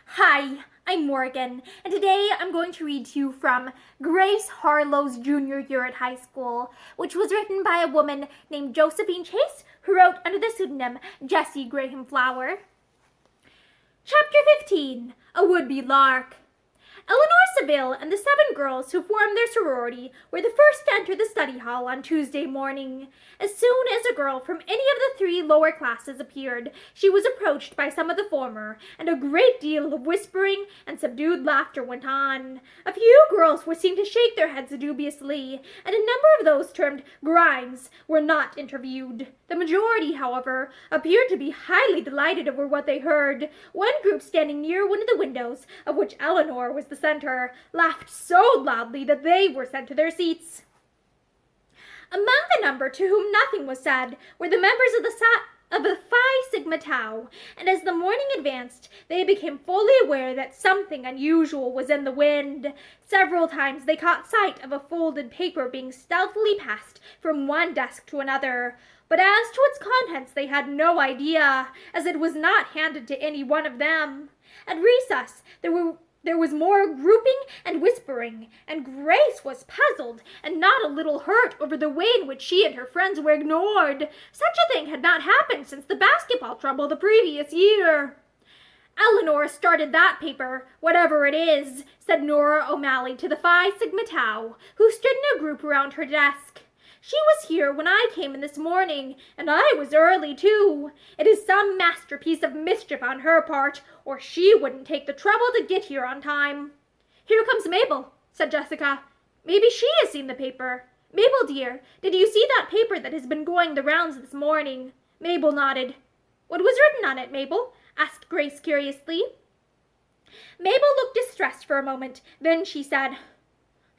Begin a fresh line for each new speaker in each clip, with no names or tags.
Hi, I'm Morgan, and today I'm going to read to you from Grace Harlowe's junior year at high school, which was written by a woman named Josephine Chase, who wrote under the pseudonym Jessie Graham Flower. Chapter 15, A Would-Be Lark. Eleanor Seville and the 7 girls who formed their sorority were the first to enter the study hall on Tuesday morning. As soon as a girl from any of the 3 lower classes appeared, she was approached by some of the former, and a great deal of whispering and subdued laughter went on. A few girls were seen to shake their heads dubiously, and a number of those termed grimes were not interviewed. The majority, however, appeared to be highly delighted over what they heard. One group standing near one of the windows, of which Eleanor was the center, laughed so loudly that they were sent to their seats. Among the number to whom nothing was said were the members of the Phi Sigma Tau, and as the morning advanced, they became fully aware that something unusual was in the wind. Several times they caught sight of a folded paper being stealthily passed from one desk to another, but as to its contents they had no idea, as it was not handed to any one of them. At recess, there was more grouping and whispering, and Grace was puzzled and not a little hurt over the way in which she and her friends were ignored. Such a thing had not happened since the basketball trouble the previous year. "Eleanor started that paper, whatever it is," said Nora O'Malley to the Phi Sigma Tau, who stood in a group around her desk. "She was here when I came in this morning, and I was early, too. It is some masterpiece of mischief on her part, or she wouldn't take the trouble to get here on time." "Here comes Mabel," said Jessica. "Maybe she has seen the paper. Mabel, dear, did you see that paper that has been going the rounds this morning?" Mabel nodded. "What was written on it, Mabel?" asked Grace curiously. Mabel looked distressed for a moment. Then she said,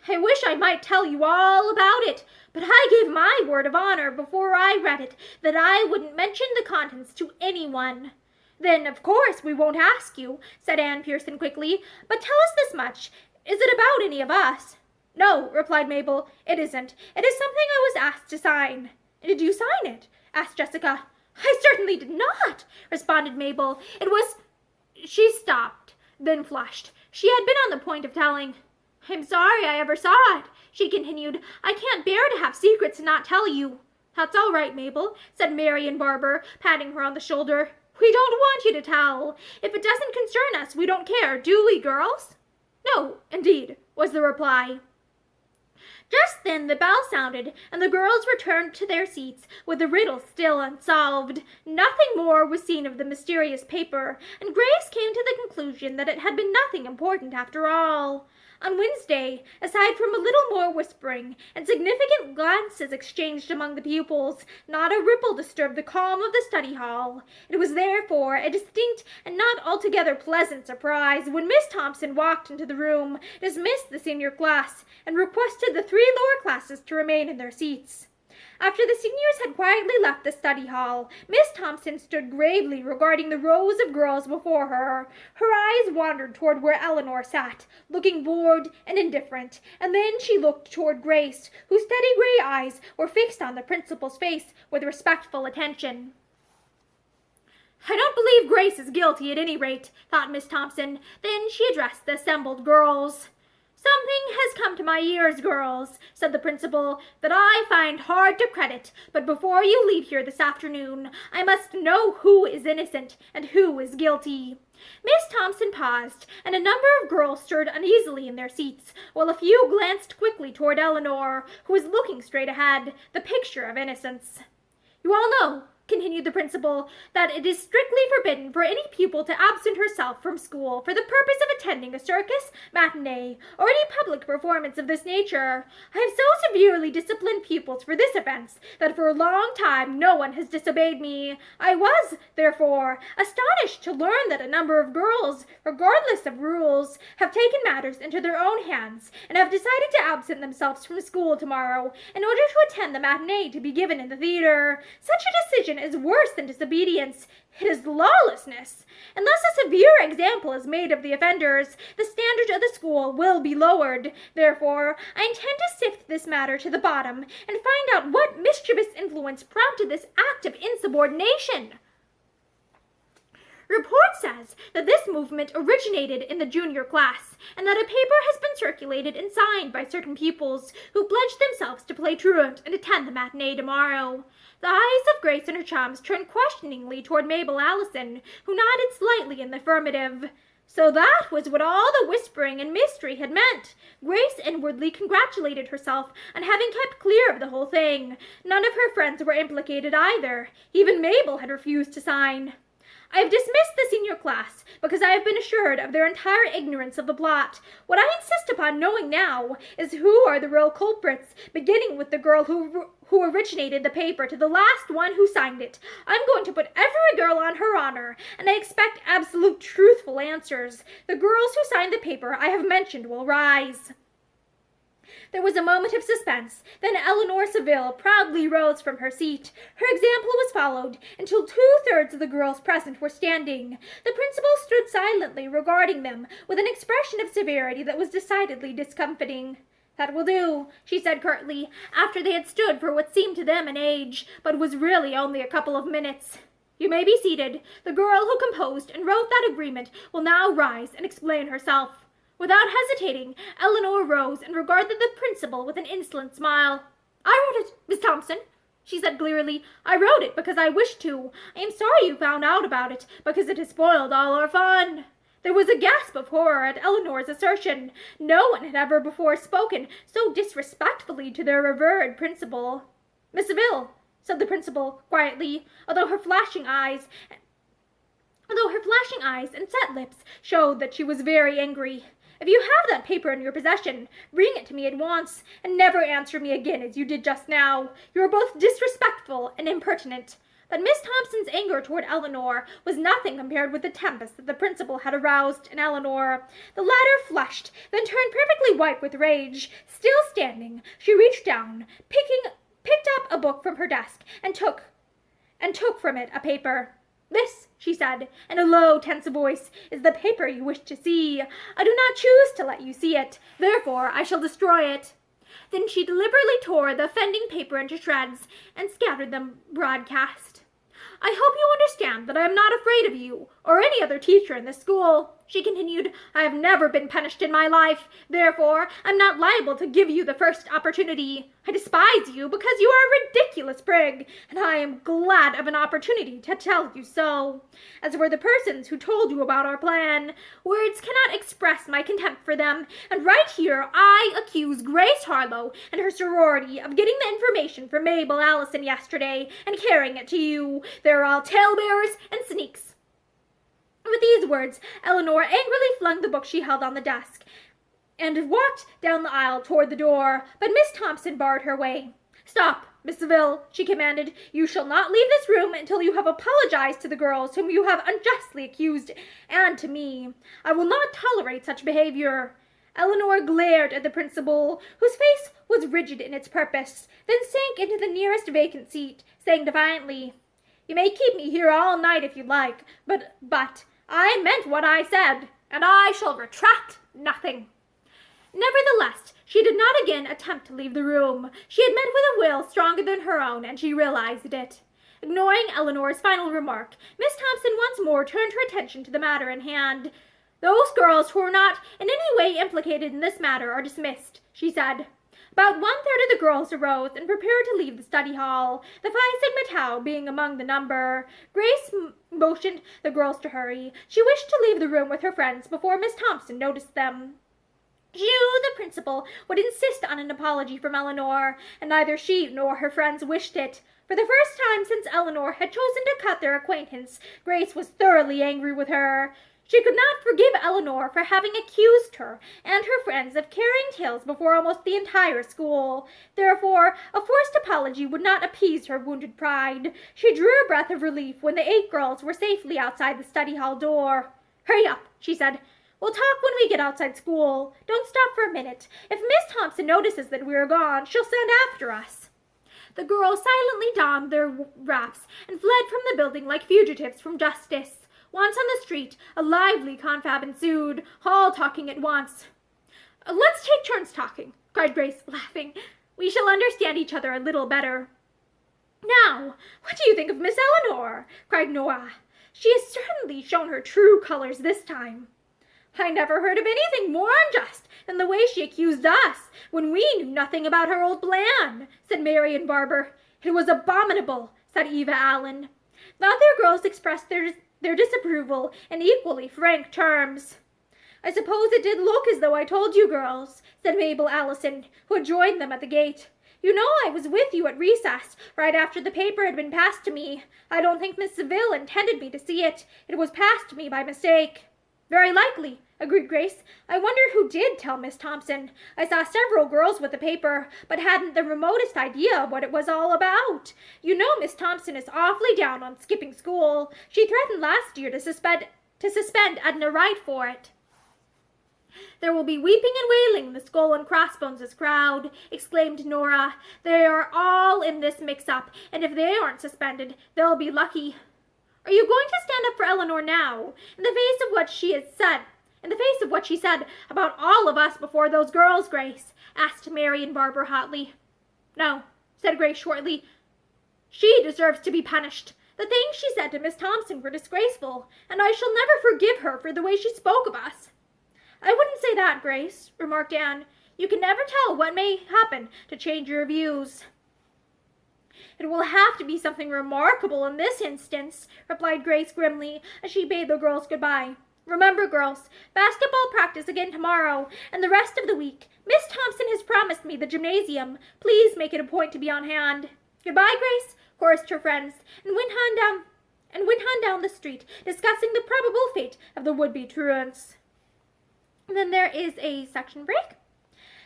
"I wish I might tell you all about it, but I gave my word of honor before I read it that I wouldn't mention the contents to anyone." "Then, of course, we won't ask you," said Anne Pierson quickly, "but tell us this much. Is it about any of us?" "No," replied Mabel, "it isn't. It is something I was asked to sign." "Did you sign it?" asked Jessica. "I certainly did not," responded Mabel. "It was—" She stopped, then flushed. She had been on the point of telling. "I'm sorry I ever saw it," she continued. "I can't bear to have secrets and not tell you." "That's all right, Mabel," said Marian Barber, patting her on the shoulder. "We don't want you to tell. If it doesn't concern us, we don't care, do we, girls?" "No, indeed," was the reply. Just then the bell sounded, and the girls returned to their seats with the riddle still unsolved. Nothing more was seen of the mysterious paper, and Grace came to the conclusion that it had been nothing important after all. On Wednesday, aside from a little more whispering and significant glances exchanged among the pupils, not a ripple disturbed the calm of the study hall. It was therefore a distinct and not altogether pleasant surprise when Miss Thompson walked into the room, dismissed the senior class, and requested the 3 lower classes to remain in their seats. After the seniors had quietly left the study hall, Miss Thompson stood gravely regarding the rows of girls before her. Her eyes wandered toward where Eleanor sat, looking bored and indifferent, and then she looked toward Grace, whose steady gray eyes were fixed on the principal's face with respectful attention. "I don't believe Grace is guilty at any rate," thought Miss Thompson. Then she addressed the assembled girls. "Something has come to my ears, girls," said the principal, "that I find hard to credit, but before you leave here this afternoon, I must know who is innocent and who is guilty." Miss Thompson paused, and a number of girls stirred uneasily in their seats, while a few glanced quickly toward Eleanor, who was looking straight ahead, the picture of innocence. "You all know," continued the principal, "that it is strictly forbidden for any pupil to absent herself from school for the purpose of attending a circus, matinee, or any public performance of this nature. I have so severely disciplined pupils for this offense that for a long time no one has disobeyed me. I was, therefore, astonished to learn that a number of girls, regardless of rules, have taken matters into their own hands and have decided to absent themselves from school tomorrow in order to attend the matinee to be given in the theater. Such a decision is worse than disobedience. It is lawlessness. Unless a severe example is made of the offenders, the standard of the school will be lowered. Therefore, I intend to sift this matter to the bottom and find out what mischievous influence prompted this act of insubordination." Report says that this movement originated in the junior class, and that a paper has been circulated and signed by certain pupils who pledged themselves to play truant and attend the matinee tomorrow. The eyes of Grace and her chums turned questioningly toward Mabel Allison, who nodded slightly in the affirmative. So that was what all the whispering and mystery had meant. Grace inwardly congratulated herself on having kept clear of the whole thing. None of her friends were implicated either. Even Mabel had refused to sign. I have dismissed the senior class because I have been assured of their entire ignorance of the plot. What I insist upon knowing now is who are the real culprits, beginning with the girl who originated the paper to the last one who signed it. I'm going to put every girl on her honor, and I expect absolute truthful answers. The girls who signed the paper I have mentioned will rise. There was a moment of suspense. Then Eleanor Saville proudly rose from her seat. Her example was followed until 2/3 of the girls present were standing. The principal stood silently regarding them with an expression of severity that was decidedly discomfiting. "That will do," she said curtly, after they had stood for what seemed to them an age, but was really only a couple of minutes. "You may be seated. The girl who composed and wrote that agreement will now rise and explain herself." Without hesitating, Eleanor rose and regarded the principal with an insolent smile. "I wrote it, Miss Thompson," she said clearly. "I wrote it because I wished to. I am sorry you found out about it, because it has spoiled all our fun." There was a gasp of horror at Eleanor's assertion. No one had ever before spoken so disrespectfully to their revered principal. "Miss Saville," said the principal quietly, although her flashing eyes and set lips showed that she was very angry. "If you have that paper in your possession, bring it to me at once, and never answer me again as you did just now. You are both disrespectful and impertinent." But Miss Thompson's anger toward Eleanor was nothing compared with the tempest that the principal had aroused in Eleanor. The latter flushed, then turned perfectly white with rage. Still standing, she reached down, picked up a book from her desk, and took from it a paper. "This," she said, in a low, tense voice, "is the paper you wish to see. I do not choose to let you see it. Therefore, I shall destroy it." Then she deliberately tore the offending paper into shreds and scattered them broadcast. "I hope you understand that I am not afraid of you, or any other teacher in this school," she continued. "I have never been punished in my life. Therefore, I'm not liable to give you the first opportunity. I despise you because you are a ridiculous prig, and I am glad of an opportunity to tell you so. As for the persons who told you about our plan, words cannot express my contempt for them, and right here I accuse Grace Harlowe and her sorority of getting the information from Mabel Allison yesterday and carrying it to you. They're all talebearers and sneaks." With these words, Eleanor angrily flung the book she held on the desk and walked down the aisle toward the door, but Miss Thompson barred her way. "Stop, Miss Saville," she commanded. "You shall not leave this room until you have apologized to the girls whom you have unjustly accused, and to me. I will not tolerate such behavior." Eleanor glared at the principal, whose face was rigid in its purpose, then sank into the nearest vacant seat, saying defiantly, "You may keep me here all night if you like, but I meant what I said, and I shall retract nothing." Nevertheless, she did not again attempt to leave the room. She had met with a will stronger than her own, and she realized it. Ignoring Eleanor's final remark, Miss Thompson once more turned her attention to the matter in hand. "Those girls who are not in any way implicated in this matter are dismissed," she said. About 1/3 of the girls arose and prepared to leave the study hall, the Phi Sigma Tau being among the number. Grace motioned the girls to hurry. She wished to leave the room with her friends before Miss Thompson noticed them. She knew the principal would insist on an apology from Eleanor, and neither she nor her friends wished it. For the first time since Eleanor had chosen to cut their acquaintance, Grace was thoroughly angry with her. She could not forgive Eleanor for having accused her and her friends of carrying tales before almost the entire school. Therefore, a forced apology would not appease her wounded pride. She drew a breath of relief when the 8 girls were safely outside the study hall door. "Hurry up," she said. "We'll talk when we get outside school. Don't stop for a minute. If Miss Thompson notices that we are gone, she'll send after us." The girls silently donned their wraps and fled from the building like fugitives from justice. Once on the street, a lively confab ensued, all talking at once. "Let's take turns talking," cried Grace, laughing. "We shall understand each other a little better." "Now, what do you think of Miss Eleanor?" cried Nora. She has certainly shown her true colors this time. I never heard of anything more unjust than the way she accused us when we knew nothing about her old plan, said Marian Barber. It was abominable, said Eva Allen. The other girls expressed their disapproval in equally frank terms. I suppose it did look as though I told you girls, said Mabel Allison, who had joined them at the gate. You know I was with you at recess, right after the paper had been passed to me. I don't think Miss Saville intended me to see it. It was passed to me by mistake. Very likely, agreed Grace. I wonder who did tell Miss Thompson. I saw several girls with the paper, but hadn't the remotest idea what it was all about. You know Miss Thompson is awfully down on skipping school. She threatened last year to suspend Edna Wright for it. There will be weeping and wailing in the Skull and Crossbones' crowd, exclaimed Nora. They are all in this mix-up, and if they aren't suspended, they'll be lucky. Are you going to stand up for Eleanor now, in the face of what she said about all of us before those girls, Grace? Asked Marian Barber hotly. No, said Grace shortly. She deserves to be punished. The things she said to Miss Thompson were disgraceful, and I shall never forgive her for the way she spoke of us. I wouldn't say that, Grace, remarked Anne. You can never tell what may happen to change your views. It will have to be something remarkable in this instance, replied Grace grimly as she bade the girls goodbye. Remember, girls, basketball practice again tomorrow and the rest of the week. Miss Thompson has promised me the gymnasium. Please make it a point to be on hand. Goodbye, Grace, chorused her friends, and went on down the street, discussing the probable fate of the would-be truants. And then there is a section break.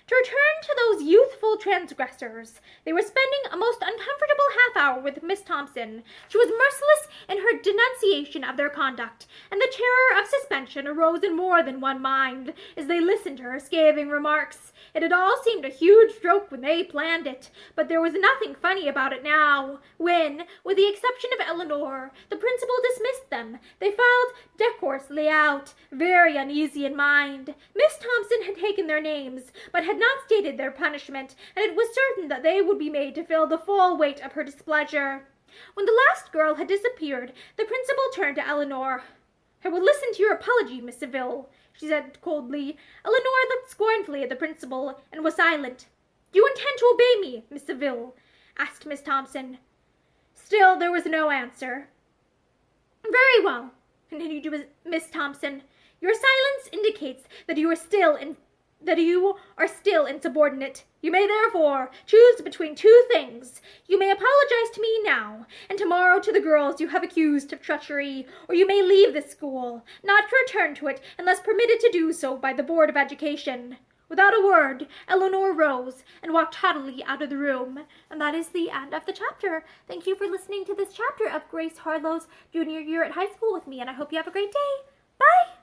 To return to those youthful transgressors, they were spending a most uncomfortable half-hour with Miss Thompson. She was merciless in her denunciation of their conduct, and the terror of suspension arose in more than one mind as they listened to her scathing remarks. It had all seemed a huge joke when they planned it, but there was nothing funny about it now, when, with the exception of Eleanor, the principal dismissed them. They filed decorously out, very uneasy in mind. Miss Thompson had taken their names, but had not stated their punishment, and it was certain that they would be made to feel the full weight of her displeasure. When the last girl had disappeared, the principal turned to Eleanor. I will listen to your apology, Miss Saville, she said coldly. Eleanor looked scornfully at the principal and was silent. Do you intend to obey me, Miss Saville? Asked Miss Thompson. Still there was no answer. Very well, continued Miss Thompson. Your silence indicates that you are still insubordinate. You may therefore choose between two things. You may apologize to me now, and tomorrow to the girls you have accused of treachery, or you may leave this school, not to return to it unless permitted to do so by the Board of Education. Without a word, Eleanor rose and walked haughtily out of the room. And that is the end of the chapter. Thank you for listening to this chapter of Grace Harlowe's junior year at high school with me, and I hope you have a great day. Bye!